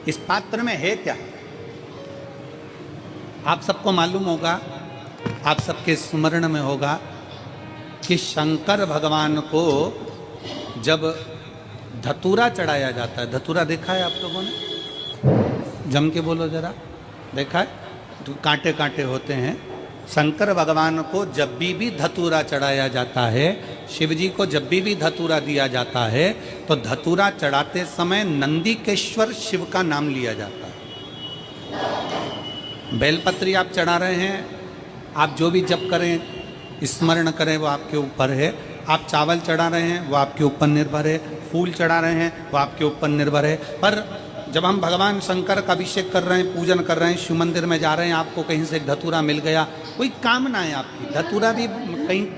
इस पात्र में है क्या? आप सबको मालूम होगा, आप सबके स्मरण में होगा कि शंकर भगवान को जब धतूरा चढ़ाया जाता है, धतूरा देखा है आप लोगों ने? जम के बोलो जरा, देखा है? तो कांटे कांटे होते हैं। शंकर भगवान को जब भी धतूरा चढ़ाया जाता है, शिव जी को जब भी धतूरा दिया जाता है, तो धतूरा चढ़ाते समय नंदीकेश्वर शिव का नाम लिया जाता है। बेलपत्री आप चढ़ा रहे हैं, आप जो भी जप करें, स्मरण करें, वो आपके ऊपर है। आप चावल चढ़ा रहे हैं, वो आपके ऊपर निर्भर है। फूल चढ़ा रहे हैं, वो आपके ऊपर निर्भर है। पर जब हम भगवान शंकर का अभिषेक कर रहे हैं, पूजन कर रहे हैं, शिव मंदिर में जा रहे हैं, आपको कहीं से एक धतूरा मिल गया, कोई कामना है आपकी, धतूरा भी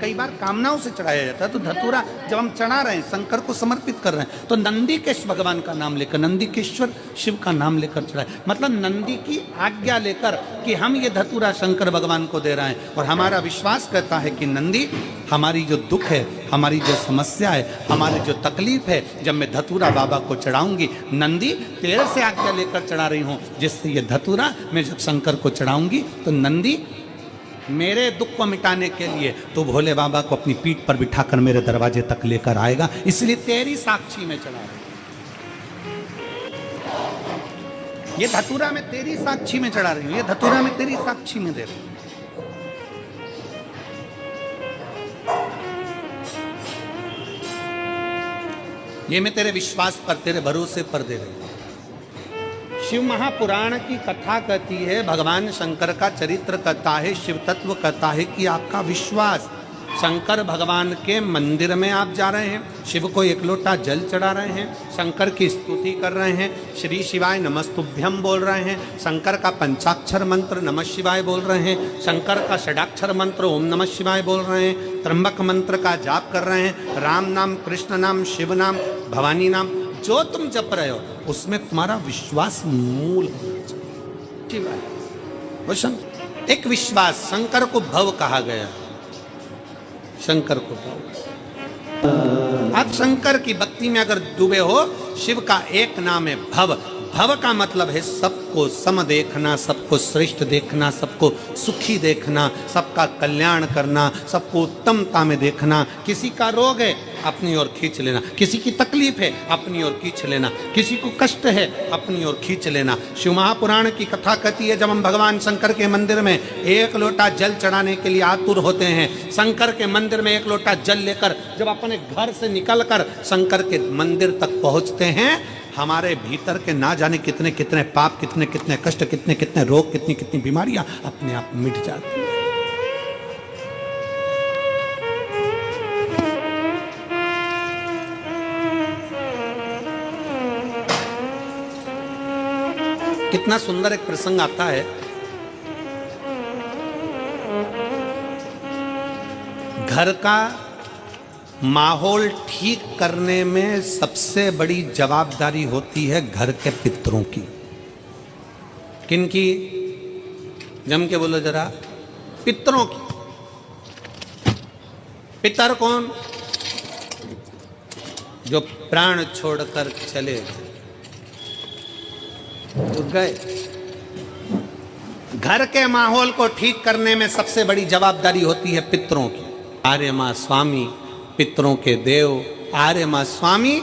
कई बार कामनाओं से चढ़ाया जाता है। तो धतूरा जब हम चढ़ा रहे हैं, शंकर को समर्पित कर रहे हैं, तो नंदीकेश्वर भगवान का नाम लेकर, नंदीकेश्वर शिव का नाम लेकर चढ़ाए, मतलब नंदी की आज्ञा लेकर कि हम ये धतूरा शंकर भगवान को दे रहे हैं। और हमारा विश्वास कहता है कि नंदी, हमारी जो दुख है, हमारी जो समस्या है, हमारी जो तकलीफ है, जब मैं धतूरा बाबा को चढ़ाऊंगी, नंदी तेरे से आज्ञा लेकर चढ़ा रही हूँ, जिससे ये धतूरा मैं जब शंकर को चढ़ाऊंगी, तो नंदी मेरे दुख को मिटाने के लिए तो भोले बाबा को अपनी पीठ पर बिठाकर मेरे दरवाजे तक लेकर आएगा, इसलिए तेरी साक्षी में चढ़ा रही हूं। ये धतूरा मैं तेरी साक्षी में चढ़ा रही हूं, ये धतूरा मैं तेरी साक्षी में दे रही हूं। ये मैं तेरे विश्वास पर, तेरे भरोसे पर दे रही हूं। शिव महापुराण की कथा कहती है, भगवान शंकर का चरित्र कहता है, शिव तत्व कहता है कि आपका विश्वास, शंकर भगवान के मंदिर में आप जा रहे हैं, शिव को एक लोटा जल चढ़ा रहे हैं, शंकर की स्तुति कर रहे हैं, श्री शिवाय नमस्तुभ्यम बोल रहे हैं, शंकर का पंचाक्षर मंत्र नमः शिवाय बोल रहे हैं, शंकर का षडाक्षर मंत्र ओम नमः शिवाय बोल रहे हैं, त्र्यंबक मंत्र का जाप कर रहे हैं, राम नाम, कृष्ण नाम, शिव नाम, भवानी नाम, जो तुम जप रहे हो उसमें तुम्हारा विश्वास मूल होना चाहिए। एक विश्वास, शंकर को भव कहा गया, शंकर को भव। आप शंकर की भक्ति में अगर डूबे हो, शिव का एक नाम है भव। भव का मतलब है सबको सम देखना, सबको श्रेष्ठ देखना, सबको सुखी देखना, सबका कल्याण करना, सबको उत्तमता में देखना। किसी का रोग है, अपनी ओर खींच लेना, किसी की तकलीफ है, अपनी ओर खींच लेना, किसी को कष्ट है, अपनी ओर खींच लेना। शिव महापुराण की कथा कहती है, जब हम भगवान शंकर के मंदिर में एक लोटा जल चढ़ाने के लिए आतुर होते हैं, शंकर के मंदिर में एक लोटा जल लेकर जब अपने घर से निकलकर शंकर के मंदिर तक पहुंचते हैं, हमारे भीतर के ना जाने कितने कितने पाप, कितने कितने कष्ट, कितने कितने रोग, कितनी कितनी बीमारियां अपने आप मिट जाती हैं। कितना सुंदर एक प्रसंग आता है, घर का माहौल ठीक करने में सबसे बड़ी जवाबदारी होती है घर के पितरों की। किनकी? जम के बोलो जरा, पितरों की। पितर कौन? जो प्राण छोड़कर चले गए। घर के माहौल को ठीक करने में सबसे बड़ी जवाबदारी होती है पितरों की। आर्य मां स्वामी, पितरों के देव, आर्य मां स्वामी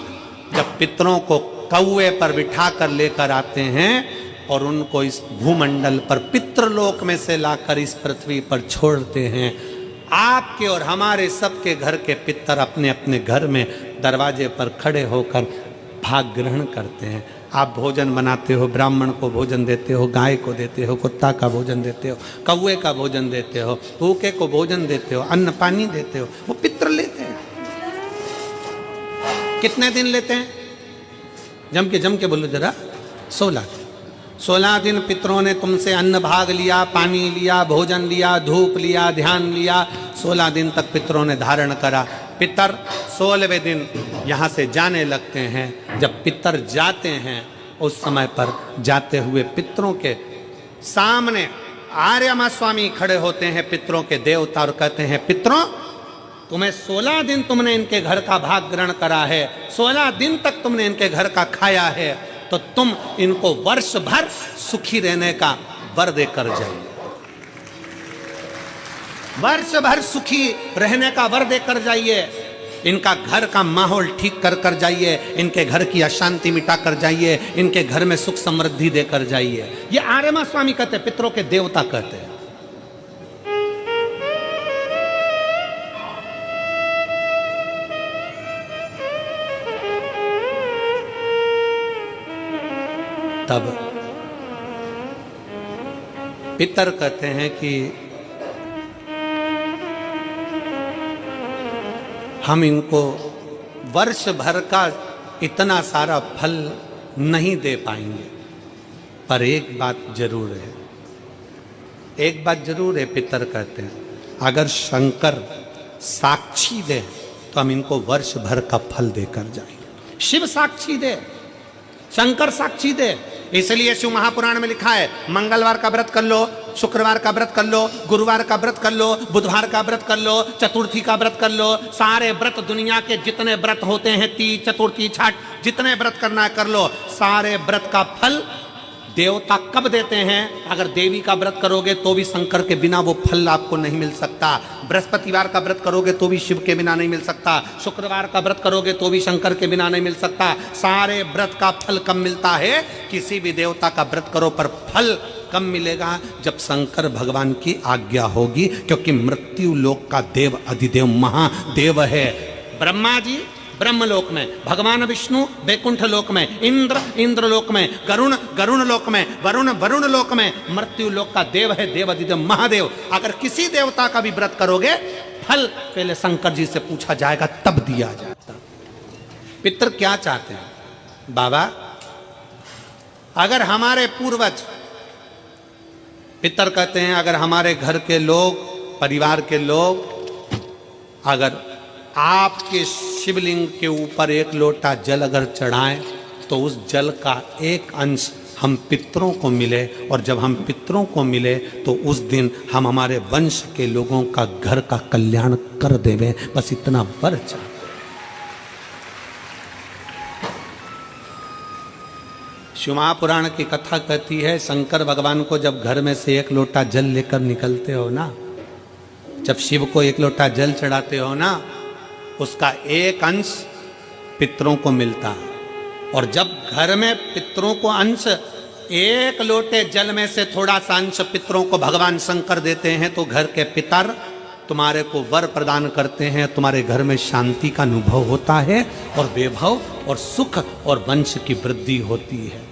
जब पितरों को कौवे पर बिठा कर लेकर आते हैं और उनको इस भूमंडल पर, पितृलोक में से लाकर इस पृथ्वी पर छोड़ते हैं, आपके और हमारे सबके घर के पितर अपने अपने घर में दरवाजे पर खड़े होकर भाग ग्रहण करते हैं। आप भोजन बनाते हो, ब्राह्मण को भोजन देते हो, गाय को देते हो, कुत्ता का भोजन देते हो, कौवे का भोजन देते हो, भूखे को भोजन देते हो, अन्न पानी देते हो, वो पितर लेते हैं। कितने दिन लेते हैं? जम के बोलो जरा, 16 दिन। 16 दिन पितरों ने तुमसे अन्न भाग लिया, पानी लिया, भोजन लिया, धूप लिया, ध्यान लिया। 16 दिन तक पितरों ने धारण करा। पितर 16वें दिन यहाँ से जाने लगते हैं। जब पितर जाते हैं, उस समय पर जाते हुए पितरों के सामने आर्य मां स्वामी खड़े होते हैं, पितरों के देवता, और कहते हैं, पितरों तुम्हें 16 दिन तुमने इनके घर का भाग ग्रहण करा है, 16 दिन तक तुमने इनके घर का खाया है, तो तुम इनको वर्ष भर सुखी रहने का वर देकर जाइए, वर्ष भर सुखी रहने का वर देकर जाइए। इनका घर का माहौल ठीक कर कर जाइए, इनके घर की अशांति मिटा कर जाइए, इनके घर में सुख समृद्धि देकर जाइए। ये आर्यमा स्वामी कहते हैं, पितरों के देवता कहते हैं। तब पितर कहते हैं कि हम इनको वर्ष भर का इतना सारा फल नहीं दे पाएंगे, पर एक बात जरूर है, एक बात जरूर है। पितर कहते हैं अगर शंकर साक्षी दे तो हम इनको वर्ष भर का फल देकर जाएंगे। शिव साक्षी दे, शंकर साक्षी दे। इसलिए शिव महापुराण में लिखा है, मंगलवार का व्रत कर लो, शुक्रवार का व्रत कर लो, गुरुवार का व्रत कर लो, बुधवार का व्रत कर लो, चतुर्थी का व्रत कर लो। सारे व्रत, दुनिया के जितने व्रत होते हैं, तीज, चतुर्थी, छठ, जितने व्रत करना है कर लो। सारे व्रत का फल देवता कब देते हैं? अगर देवी का व्रत करोगे तो भी शंकर के बिना वो फल आपको नहीं मिल सकता। बृहस्पतिवार का व्रत करोगे तो भी शिव के बिना नहीं मिल सकता। शुक्रवार का व्रत करोगे तो भी शंकर के बिना नहीं मिल सकता। सारे व्रत का फल कब मिलता है? किसी भी देवता का व्रत करो पर फल कब मिलेगा? जब शंकर भगवान की आज्ञा होगी, क्योंकि मृत्यु लोक का देव अधिदेव महादेव है। ब्रह्मा जी ब्रह्मलोक में, भगवान विष्णु वैकुंठ लोक में, इंद्र इंद्रलोक में, गरुण गरुण लोक में, वरुण वरुण लोक में, मृत्यु लोक का देव है देव अधिदेव महादेव। अगर किसी देवता का भी व्रत करोगे, फल पहले शंकर जी से पूछा जाएगा, तब दिया जाता। पितर क्या चाहते हैं? बाबा, अगर हमारे पूर्वज, पितर कहते हैं अगर हमारे घर के लोग, परिवार के लोग, अगर आपके शिवलिंग के ऊपर एक लोटा जल अगर चढ़ाएं तो उस जल का एक अंश हम पितरों को मिले, और जब हम पितरों को मिले तो उस दिन हम हमारे वंश के लोगों का घर का कल्याण कर देवे। बस इतना वर चाहते। शिव महापुराण की कथा कहती है, शंकर भगवान को जब घर में से एक लोटा जल लेकर निकलते हो ना, जब शिव को एक लोटा जल चढ़ाते हो ना, उसका एक अंश पितरों को मिलता है। और जब घर में पितरों को अंश, एक लोटे जल में से थोड़ा सा अंश पितरों को भगवान शंकर देते हैं, तो घर के पितर तुम्हारे को वर प्रदान करते हैं, तुम्हारे घर में शांति का अनुभव होता है, और वैभव और सुख और वंश की वृद्धि होती है।